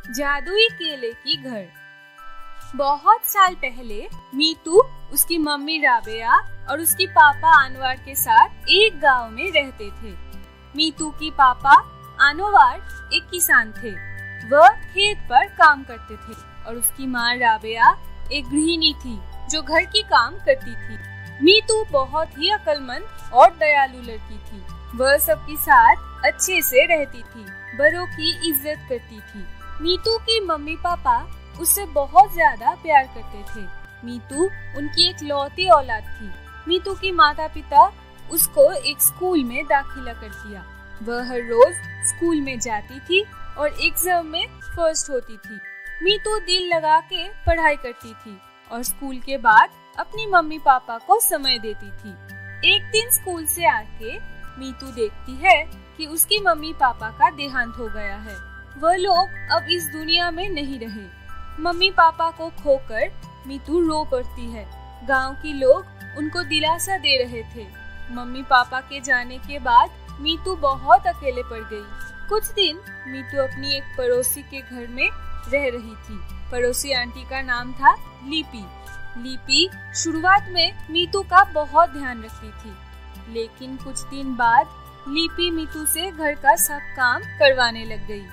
जादुई केले की घर। बहुत साल पहले मीतू, उसकी मम्मी राबेया और उसकी पापा अनवर के साथ एक गांव में रहते थे। मीतू की पापा अनवर एक किसान थे। वह खेत पर काम करते थे और उसकी माँ राबेया एक गृहिणी थी जो घर की काम करती थी। मीतू बहुत ही अक्लमंद और दयालु लड़की थी। वह सबके साथ अच्छे से रहती थी, बड़ों की इज्जत करती थी। मीतू की मम्मी पापा उससे बहुत ज्यादा प्यार करते थे। मीतू उनकी एक लौती औलाद थी। मीतू की माता पिता उसको एक स्कूल में दाखिला कर दिया। वह हर रोज स्कूल में जाती थी और एग्जाम में फर्स्ट होती थी। मीतू दिल लगा के पढ़ाई करती थी और स्कूल के बाद अपनी मम्मी पापा को समय देती थी। एक दिन स्कूल से आके मीतू देखती है कि उसकी मम्मी पापा का देहांत हो गया है। वह लोग अब इस दुनिया में नहीं रहे। मम्मी पापा को खोकर मीतू रो पड़ती है। गांव के लोग उनको दिलासा दे रहे थे। मम्मी पापा के जाने के बाद मीतू बहुत अकेले पड़ गई। कुछ दिन मीतू अपनी एक पड़ोसी के घर में रह रही थी। पड़ोसी आंटी का नाम था लीपी। लीपी शुरुआत में मीतू का बहुत ध्यान रखती थी, लेकिन कुछ दिन बाद लीपी मीतू से घर का सब काम करवाने लग गई।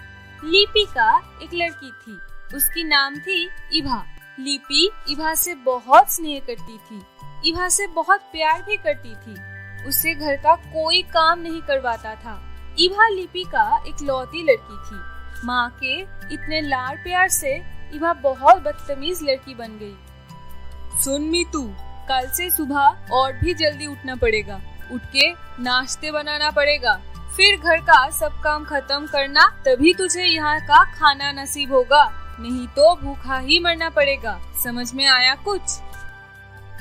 लीपी का एक लड़की थी, उसकी नाम थी इभा। लीपी इभा से बहुत स्नेह करती थी, इभा से बहुत प्यार भी करती थी। उससे घर का कोई काम नहीं करवाता था। इभा लीपी का एक लौती लड़की थी। माँ के इतने लाड प्यार से इभा बहुत बदतमीज लड़की बन गई। सुन मीतू, कल से सुबह और भी जल्दी उठना पड़ेगा। उठ के नाश्ते बनाना पड़ेगा, फिर घर का सब काम खत्म करना, तभी तुझे यहाँ का खाना नसीब होगा, नहीं तो भूखा ही मरना पड़ेगा। समझ में आया कुछ?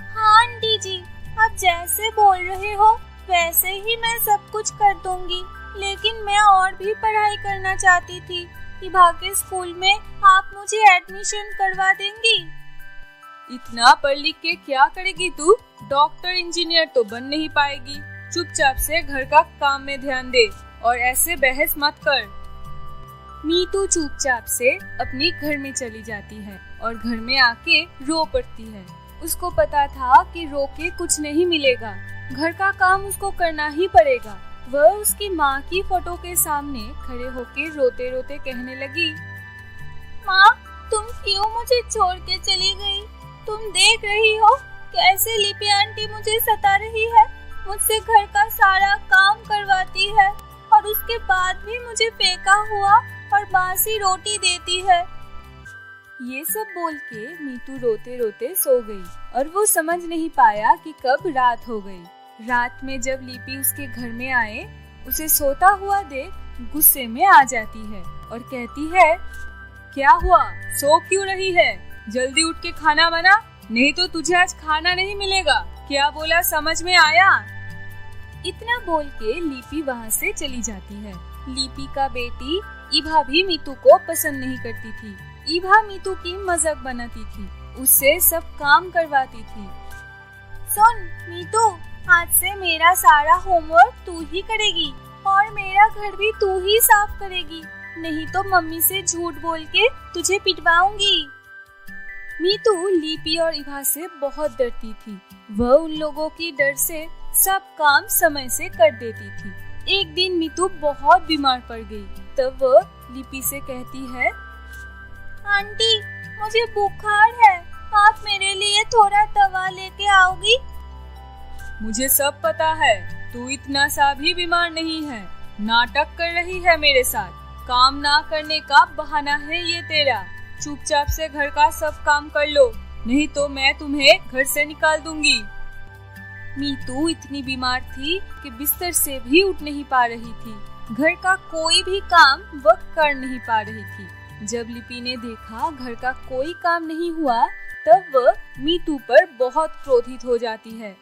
हाँ आंटी जी, आप जैसे बोल रहे हो वैसे ही मैं सब कुछ कर दूंगी, लेकिन मैं और भी पढ़ाई करना चाहती थी। इभा के स्कूल में आप मुझे एडमिशन करवा देंगी? इतना पढ़ लिख के क्या करेगी तू? डॉक्टर इंजीनियर तो बन नहीं पाएगी। चुपचाप से घर का काम में ध्यान दे और ऐसे बहस मत कर। मीतू चुपचाप से अपने घर में चली जाती है और घर में आके रो पड़ती है। उसको पता था कि रो के कुछ नहीं मिलेगा, घर का काम उसको करना ही पड़ेगा। वह उसकी माँ की फोटो के सामने खड़े होके रोते रोते कहने लगी, माँ, तुम क्यों मुझे छोड़ के चली गई? तुम देख रही हो कैसे लिपि आंटी मुझे सता रही है, मुझसे घर का सारा काम करवाती है और उसके बाद भी मुझे फेंका हुआ और बासी रोटी देती है। ये सब बोल के मीतू रोते रोते सो गई और वो समझ नहीं पाया कि कब रात हो गई। रात में जब लिपि उसके घर में आए, उसे सोता हुआ देख गुस्से में आ जाती है और कहती है, क्या हुआ, सो क्यों रही है? जल्दी उठ के खाना बना, नहीं तो तुझे आज खाना नहीं मिलेगा। क्या बोला, समझ में आया? इतना बोल के लिपि वहाँ से चली जाती है। लिपि का बेटी इभा भी मीतू को पसंद नहीं करती थी। इभा मीतू की मजाक बनाती थी, उससे सब काम करवाती थी। सुन मीतू, आज से मेरा सारा होमवर्क तू ही करेगी और मेरा घर भी तू ही साफ करेगी, नहीं तो मम्मी से झूठ बोल के तुझे पिटवाऊंगी। मीतू लिपि और इभा से बहुत डरती थी। वह उन लोगों की डर से सब काम समय से कर देती थी। एक दिन मीतू बहुत बीमार पड़ गई। तब वह लिपि से कहती है, आंटी, मुझे बुखार है, आप मेरे लिए थोड़ा दवा लेके आओगी? मुझे सब पता है, तू इतना सा भी बीमार नहीं है। नाटक कर रही है मेरे साथ। काम ना करने का बहाना है ये तेरा। चुपचाप से घर का सब काम कर लो, नहीं तो मैं तुम्हें घर से निकाल दूंगी। मीतू इतनी बीमार थी कि बिस्तर से भी उठ नहीं पा रही थी। घर का कोई भी काम वह कर नहीं पा रही थी। जब लिपि ने देखा घर का कोई काम नहीं हुआ, तब वह मीतू पर बहुत क्रोधित हो जाती है।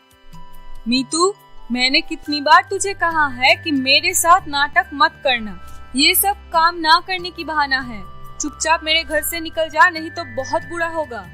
मीतू, मैंने कितनी बार तुझे कहा है कि मेरे साथ नाटक मत करना। ये सब काम ना करने की बहाना है। चुपचाप मेरे घर से निकल जा, नहीं तो बहुत बुरा होगा।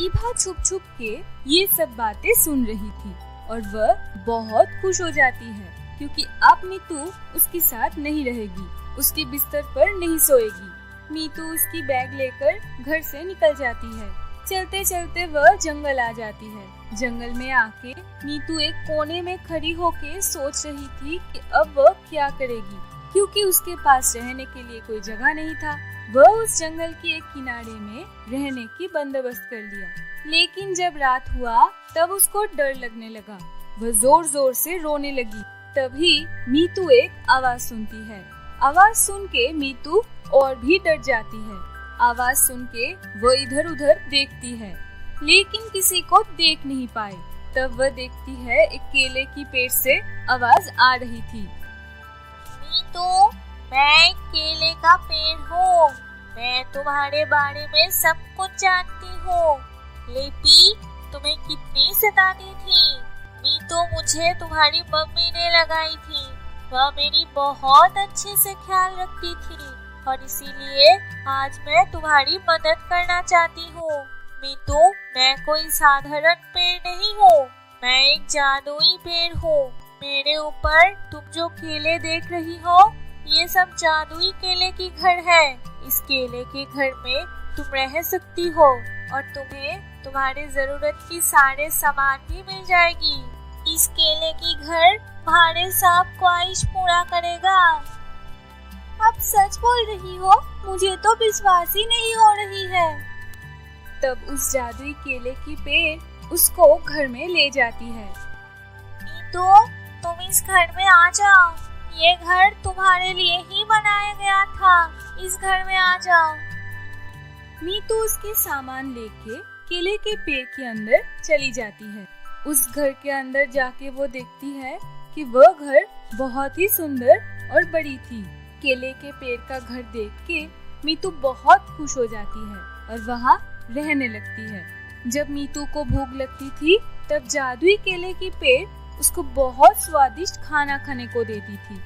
इभा छुप छुप के ये सब बातें सुन रही थी और वह बहुत खुश हो जाती है, क्योंकि अब मीतू उसके साथ नहीं रहेगी, उसके बिस्तर पर नहीं सोएगी। मीतू उसकी बैग लेकर घर से निकल जाती है। चलते चलते वह जंगल आ जाती है। जंगल में आके मीतू एक कोने में खड़ी होके सोच रही थी कि अब वह क्या करेगी, क्योंकि उसके पास रहने के लिए कोई जगह नहीं था। वह उस जंगल की एक किनारे में रहने की बंदोबस्त कर लिया। लेकिन जब रात हुआ तब उसको डर लगने लगा। वह जोर जोर से रोने लगी। तभी मीतू एक आवाज सुनती है। आवाज सुन के मीतू और भी डर जाती है। आवाज सुन के वह इधर उधर देखती है, लेकिन किसी को देख नहीं पाए। तब वह देखती है एक केले की पेड़ से आवाज आ रही थी। मीतू, मैं एक केले का पेड़ हूँ। मैं तुम्हारे बारे में सब कुछ जानती हूँ। लिपि तुम्हें कितनी सताती थी। मीतू, मुझे तुम्हारी मम्मी ने लगाई थी। वह मेरी बहुत अच्छे से ख्याल रखती थी और इसीलिए आज मैं तुम्हारी मदद करना चाहती हूँ। मीतू, मैं कोई साधारण पेड़ नहीं हूँ। मैं एक जादुई पेड़ हूँ। मेरे ऊपर तुम जो केले देख रही हो, ये सब जादुई केले की घर है। इस केले के घर में तुम रह सकती हो और तुम्हें तुम्हारे जरूरत की सारे सामान भी मिल जाएगी। इस केले की घर तुम्हारे सब ख्वाहिश पूरा करेगा। आप सच बोल रही हो? मुझे तो विश्वास ही नहीं हो रही है। तब उस जादुई केले की पेड़ उसको घर में ले जाती है। मीतू, तुम इस घर में आ जाओ। ये घर तुम्हारे लिए ही बनाया गया था। इस घर में आ जाओ। मीतू उसके सामान लेके केले के पेड़ के अंदर चली जाती है। उस घर के अंदर जाके वो देखती है कि वह घर बहुत ही सुंदर और बड़ी थी। केले के पेड़ का घर देख के मीतू बहुत खुश हो जाती है और वहाँ रहने लगती है। जब मीतू को भूख लगती थी तब जादुई केले की पेड़ उसको बहुत स्वादिष्ट खाना खाने को देती थी।